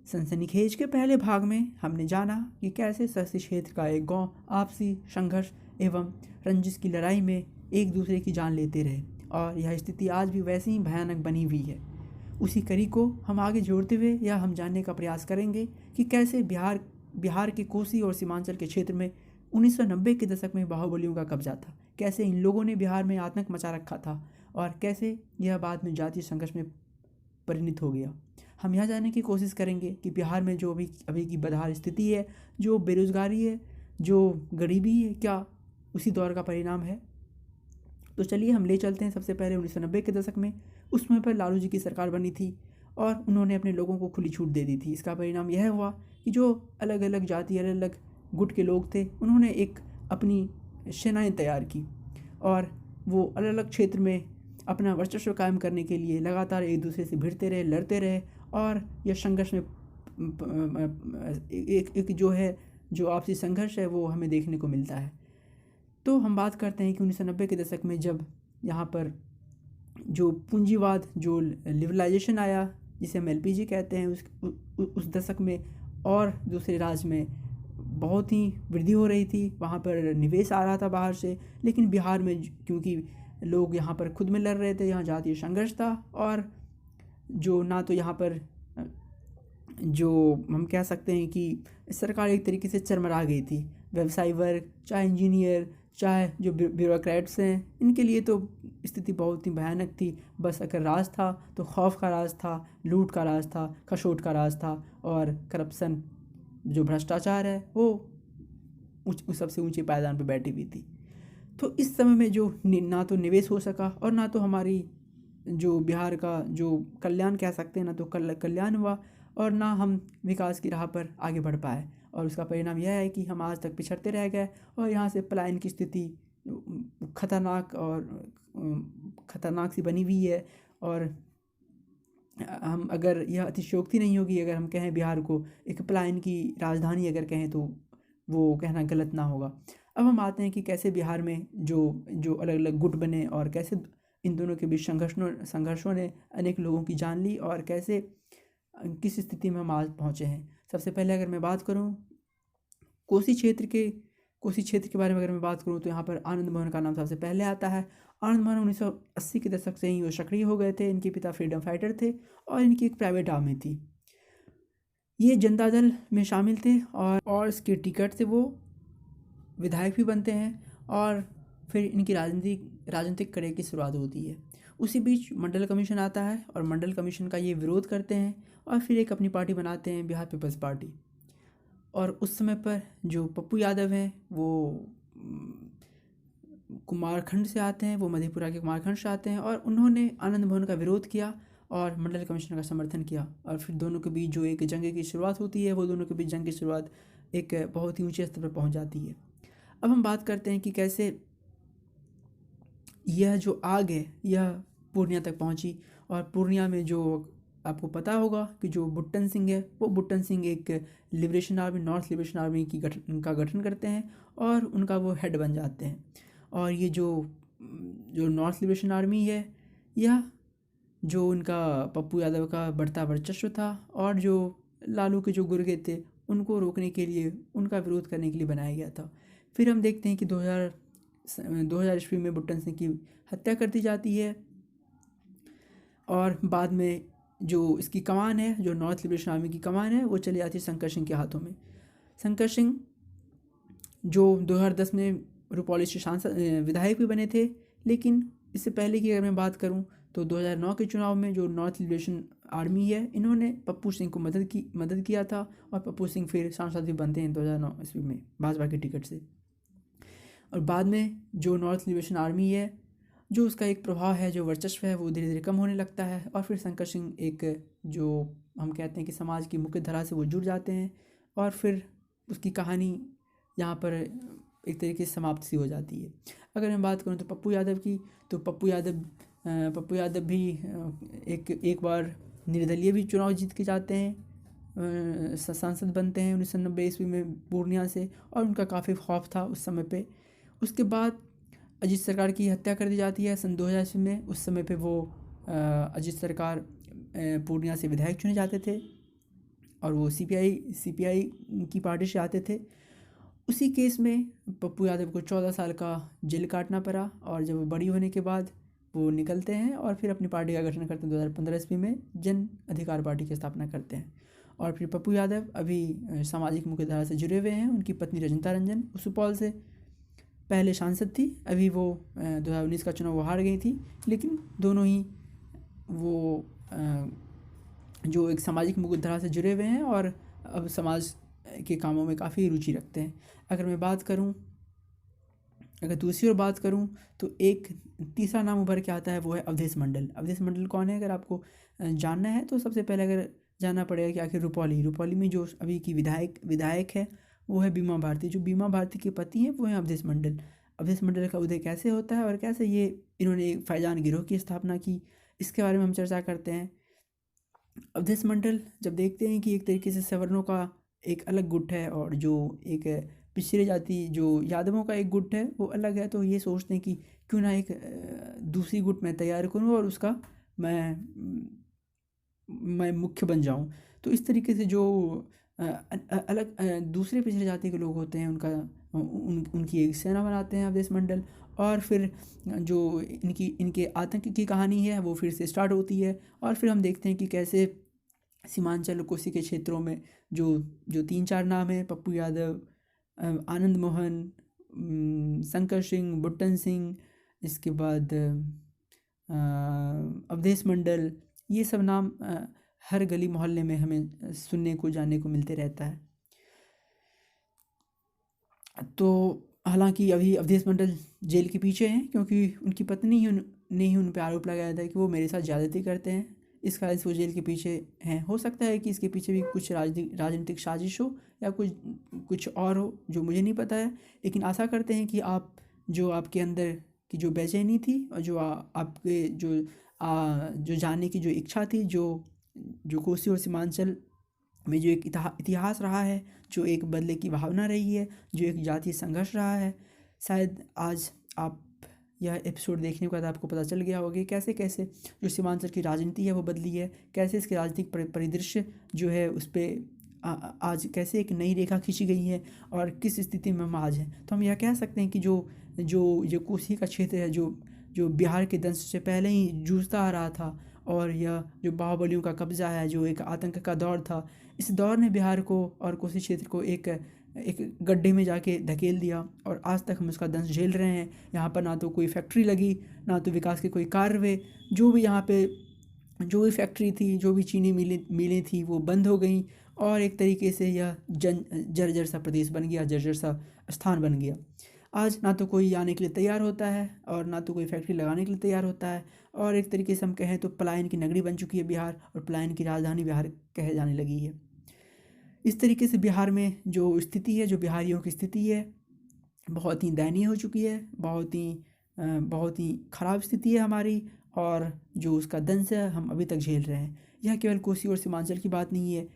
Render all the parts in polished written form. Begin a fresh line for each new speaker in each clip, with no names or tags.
सनसनीखेज के पहले भाग में हमने जाना कि कैसे शक्ति क्षेत्र का एक गांव आपसी संघर्ष एवं रंजिश की लड़ाई में एक दूसरे की जान लेते रहे और यह स्थिति आज भी वैसी ही भयानक बनी हुई है। उसी कड़ी को हम आगे जोड़ते हुए यह हम जानने का प्रयास करेंगे कि कैसे बिहार के कोसी और सीमांचल के क्षेत्र में 1990 के दशक में बाहुबलियों का कब्जा था, कैसे इन लोगों ने बिहार में आतंक मचा रखा था और कैसे यह बाद में जातीय संघर्ष में परिणत हो गया। हम यह जानने की कोशिश करेंगे कि बिहार में जो अभी की बदहाल स्थिति है, जो बेरोजगारी है, जो गरीबी है, क्या उसी दौर का परिणाम है। तो चलिए हम ले चलते हैं सबसे पहले 1990 के दशक में। उस समय पर लालू जी की सरकार बनी थी और उन्होंने अपने लोगों को खुली छूट दे दी थी। इसका परिणाम यह हुआ कि जो अलग अलग जाति, अलग अलग गुट के लोग थे, उन्होंने एक अपनी सेनाएं तैयार की और वो अलग अलग क्षेत्र में अपना वर्चस्व कायम करने के लिए लगातार एक दूसरे से भिड़ते रहे, लड़ते रहे और यह संघर्ष में एक जो आपसी संघर्ष है वो हमें देखने को मिलता है। तो हम बात करते हैं कि 1990 के दशक में जब यहाँ पर जो पूंजीवाद, जो लिबरलाइजेशन आया, जिसे हम एलपीजी कहते हैं, उस दशक में और दूसरे राज्य में बहुत ही वृद्धि हो रही थी। वहाँ पर निवेश आ रहा था बाहर से, लेकिन बिहार में क्योंकि लोग यहाँ पर खुद में लड़ रहे थे, यहाँ जातीय संघर्ष था और जो ना तो यहाँ पर जो हम कह सकते हैं कि सरकार एक तरीके से चरमरा गई थी। व्यवसायी वर्ग, चाहे इंजीनियर, चाहे जो ब्यूरोक्रेट्स हैं, इनके लिए तो स्थिति बहुत ही भयानक थी। बस अगर राज था तो खौफ का राज था, लूट का राज था, खसोट का राज था और करप्शन, जो भ्रष्टाचार है, वो सबसे ऊंचे पायदान पर बैठी हुई थी। तो इस समय में जो ना तो निवेश हो सका और ना तो हमारी जो बिहार का जो कल्याण कह सकते हैं, ना तो कल्याण हुआ और ना हम विकास की राह पर आगे बढ़ पाए। और उसका परिणाम यह है कि हम आज तक पिछड़ते रह गए और यहाँ से पलायन की स्थिति खतरनाक सी बनी हुई है। और हम अगर यह अतिशयोक्ति नहीं होगी अगर हम कहें बिहार को एक पलायन की राजधानी अगर कहें तो वो कहना गलत ना होगा। अब हम आते हैं कि कैसे बिहार में जो अलग अलग गुट बने और कैसे इन दोनों के बीच संघर्षों ने अनेक लोगों की जान ली और कैसे किस स्थिति में हम आज पहुँचे हैं। सबसे पहले अगर मैं बात करूँ कोसी क्षेत्र के बारे में अगर मैं बात करूँ तो यहाँ पर आनंद मोहन का नाम सबसे पहले आता है। आनंद मोहन 1980 के दशक से ही वो सक्रिय हो गए थे। इनके पिता फ्रीडम फाइटर थे और इनकी एक प्राइवेट आर्मी थी। ये जनता दल में शामिल थे और इसके टिकट से वो विधायक भी बनते हैं और फिर इनकी राजनीतिक करियर की शुरुआत होती है। उसी बीच मंडल कमीशन आता है और मंडल कमीशन का ये विरोध करते हैं और फिर एक अपनी पार्टी बनाते हैं, बिहार पीपल्स पार्टी। और उस समय पर जो पप्पू यादव हैं वो कुमारखंड से आते हैं, वो मधेपुरा के कुमारखंड से आते हैं और उन्होंने आनंद मोहन का विरोध किया और मंडल कमीशन का समर्थन किया। और फिर दोनों के बीच जो एक जंग की शुरुआत होती है, वो दोनों के बीच जंग की शुरुआत एक बहुत ही ऊंचे स्तर पर पहुंच जाती है। अब हम बात करते हैं कि कैसे यह जो आग है यह पूर्णिया तक पहुंची और पूर्णिया में जो आपको पता होगा कि जो बुट्टन सिंह है, वो बुट्टन सिंह एक liberation army, north liberation army का गठन करते हैं और उनका वो हेड बन जाते हैं। और ये जो नॉर्थ लिबरेशन आर्मी है, यह जो उनका पप्पू यादव का बढ़ता वर्चस्व था और जो लालू के जो गुर्गे थे उनको रोकने के लिए, उनका विरोध करने के लिए बनाया गया था। फिर हम देखते हैं कि 2000 ईस्वी में बुट्टन सिंह की हत्या कर दी जाती है और बाद में जो इसकी कमान है, जो नॉर्थ लिबरेशन आर्मी की कमान है, वो चली जाती है शंकर सिंह के हाथों में। शंकर सिंह जो 2010 में रुपौली से विधायक भी बने थे, लेकिन इससे पहले की अगर मैं बात करूं तो 2009 के चुनाव में जो नॉर्थ लिबरेशन आर्मी है, इन्होंने पप्पू सिंह को मदद किया था और पप्पू सिंह फिर सांसद भी बनते हैं 2009 ईस्वी में भाजपा की टिकट से। और बाद में जो नॉर्थ लिबरेशन आर्मी है, जो उसका एक प्रभाव है, जो वर्चस्व है, वो धीरे धीरे कम होने लगता है और फिर शंकर सिंह एक जो हम कहते हैं कि समाज की मुख्य धारा से वो जुड़ जाते हैं और फिर उसकी कहानी यहाँ पर एक तरीके से समाप्त सी हो जाती है। अगर मैं बात करूँ तो पप्पू यादव की, तो पप्पू यादव भी एक बार निर्दलीय भी चुनाव जीत के जाते हैं, सांसद बनते हैं 1990 ईस्वी में पूर्णिया से और उनका काफ़ी खौफ था उस समय पे। उसके बाद अजीत सरकार की हत्या कर दी जाती है सन 2000 ईस्वी में। उस समय पे वो अजीत सरकार पूर्णिया से विधायक चुने जाते थे और वो सीपीआई की पार्टी से आते थे। उसी केस में पप्पू यादव को 14 साल का जेल काटना पड़ा और जब वो बड़ी होने के बाद वो निकलते हैं और फिर अपनी पार्टी का गठन करते हैं। 2015 ईस्वी में जन अधिकार पार्टी की स्थापना करते हैं। और फिर पप्पू यादव अभी सामाजिक मुख्यधारा से जुड़े हुए हैं। उनकी पत्नी रजनीता रंजन सुपौल से पहले सांसद थी, अभी वो 2019 का चुनाव वो हार गई थी, लेकिन दोनों ही वो जो एक सामाजिक मुख्यधारा से जुड़े हुए हैं और अब समाज के कामों में काफ़ी रुचि रखते हैं। अगर दूसरी ओर बात करूं तो एक तीसरा नाम उभर के आता है, वो है अवधेश मंडल। अवधेश मंडल कौन है? अगर आपको जानना है तो सबसे पहले अगर जानना पड़ेगा कि आखिर रुपौली में जो अभी की विधायक है वो है बीमा भारती। जो बीमा भारती के पति हैं वो हैं अवधेश मंडल। अवधेश मंडल का उदय कैसे होता है और कैसे इन्होंने फैजान गिरोह की स्थापना की, इसके बारे में हम चर्चा करते हैं। अवधेश मंडल जब देखते हैं कि एक तरीके से सवर्णों का एक अलग गुट है और जो एक पिछड़ी जाति जो यादवों का एक गुट है वो अलग है, तो ये सोचते हैं कि क्यों ना एक दूसरी गुट मैं तैयार करूं और उसका मैं मुख्य बन जाऊं। तो इस तरीके से जो अलग दूसरे पिछड़े जाति के लोग होते हैं उनकी एक सेना बनाते हैं अवधेश मंडल। और फिर जो इनके आतंक की कहानी है वो फिर से स्टार्ट होती है। और फिर हम देखते हैं कि कैसे सीमांचल कोसी के क्षेत्रों में जो 3-4 नाम हैं, पप्पू यादव, आनंद मोहन, शंकर सिंह, बुट्टन सिंह, इसके बाद अवधेश मंडल, ये सब नाम हर गली मोहल्ले में हमें सुनने को जानने को मिलते रहता है। तो हालांकि अभी अवधेश मंडल जेल के पीछे हैं क्योंकि उनकी पत्नी ने ही उन पर आरोप लगाया था कि वो मेरे साथ ज़्यादती करते हैं, इस कारण से वो जेल के पीछे हैं। हो सकता है कि इसके पीछे भी कुछ राजनीतिक साजिश हो या कुछ और हो जो मुझे नहीं पता है, लेकिन आशा करते हैं कि आपके अंदर की जो बेचैनी थी और जो आपके जो जानने की जो इच्छा थी, जो कोसी और सीमांचल में जो एक इतिहास रहा है, जो एक बदले की भावना रही है, जो एक जातीय संघर्ष रहा है, शायद आज आप यह एपिसोड देखने के बाद आपको पता चल गया होगा कैसे कैसे जो सीमांचल की राजनीति है वो बदली है, कैसे इसके राजनीतिक परिदृश्य जो है उस पर आज कैसे एक नई रेखा खींची गई है और किस स्थिति में हम आज हैं। तो हम यह कह सकते हैं कि जो कोसी का क्षेत्र है जो बिहार के दंश से पहले ही जूझता आ रहा था और यह जो बाहुबलियों का कब्जा है, जो एक आतंक का दौर था, इस दौर ने बिहार को और कोसी क्षेत्र को एक गड्ढे में जाके धकेल दिया और आज तक हम उसका दंश झेल रहे हैं। यहाँ पर ना तो कोई फैक्ट्री लगी, ना तो विकास के कोई कार्य हुए। जो भी यहाँ पे जो भी फैक्ट्री थी, जो भी चीनी मिलें थी वो बंद हो गई और एक तरीके से यह जर्जर सा प्रदेश बन गया, जर्जर सा स्थान बन गया। आज ना तो कोई आने के लिए तैयार होता है और ना तो कोई फैक्ट्री लगाने के लिए तैयार होता है और एक तरीके से हम कहें तो पलायन की नगरी बन चुकी है बिहार और पलायन की राजधानी बिहार कहे जाने लगी है। इस तरीके से बिहार में जो स्थिति है, जो बिहारियों की स्थिति है, बहुत ही दयनीय हो चुकी है, बहुत ही ख़राब स्थिति है हमारी और जो उसका दंश है हम अभी तक झेल रहे हैं। यह केवल कोसी और सीमांचल की बात नहीं है,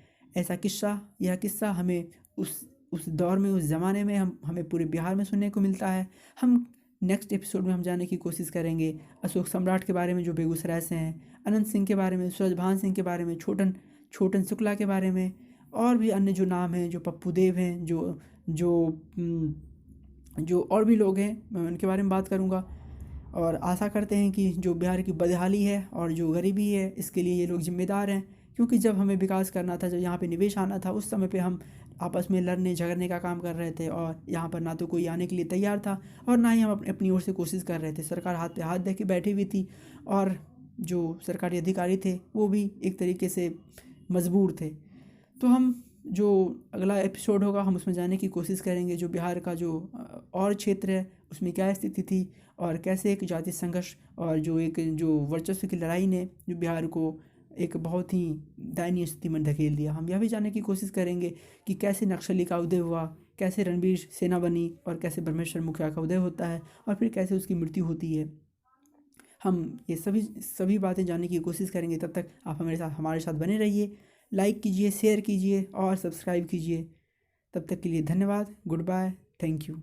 यह किस्सा हमें उस दौर में, उस ज़माने में हमें पूरे बिहार में सुनने को मिलता है। हम नेक्स्ट एपिसोड में हम जानने की कोशिश करेंगे अशोक सम्राट के बारे में जो बेगूसराय से हैं, अनंत सिंह के बारे में, सूरजभान सिंह के बारे में, छोटन शुक्ला के बारे में और भी अन्य जो नाम हैं, जो पप्पू देव हैं, जो और भी लोग हैं, मैं उनके बारे में बात करूँगा। और आशा करते हैं कि जो बिहार की बदहाली है और जो गरीबी है इसके लिए ये लोग जिम्मेदार हैं, क्योंकि जब हमें विकास करना था, जब यहाँ पे निवेश आना था, उस समय पे हम आपस में लड़ने झगड़ने का काम कर रहे थे और यहाँ पर ना तो कोई आने के लिए तैयार था और ना ही हम अपनी ओर से कोशिश कर रहे थे। सरकार हाथ पे हाथ दे के बैठी हुई थी और जो सरकारी अधिकारी थे वो भी एक तरीके से मजबूर थे। तो हम जो अगला एपिसोड होगा हम उसमें जाने की कोशिश करेंगे जो बिहार का जो और क्षेत्र है उसमें क्या स्थिति थी और कैसे एक जातीय संघर्ष और जो वर्चस्व की लड़ाई ने जो बिहार को एक बहुत ही दयनीय स्थिति में धकेल दिया। हम यह भी जानने की कोशिश करेंगे कि कैसे नक्सली का उदय हुआ, कैसे रणबीर सेना बनी और कैसे ब्रह्मेश्वर मुखिया का उदय होता है और फिर कैसे उसकी मृत्यु होती है। हम ये सभी बातें जानने की कोशिश करेंगे। तब तक आप हमारे साथ बने रहिए, लाइक कीजिए, शेयर कीजिए और सब्सक्राइब कीजिए। तब तक के लिए धन्यवाद, गुड बाय, थैंक यू।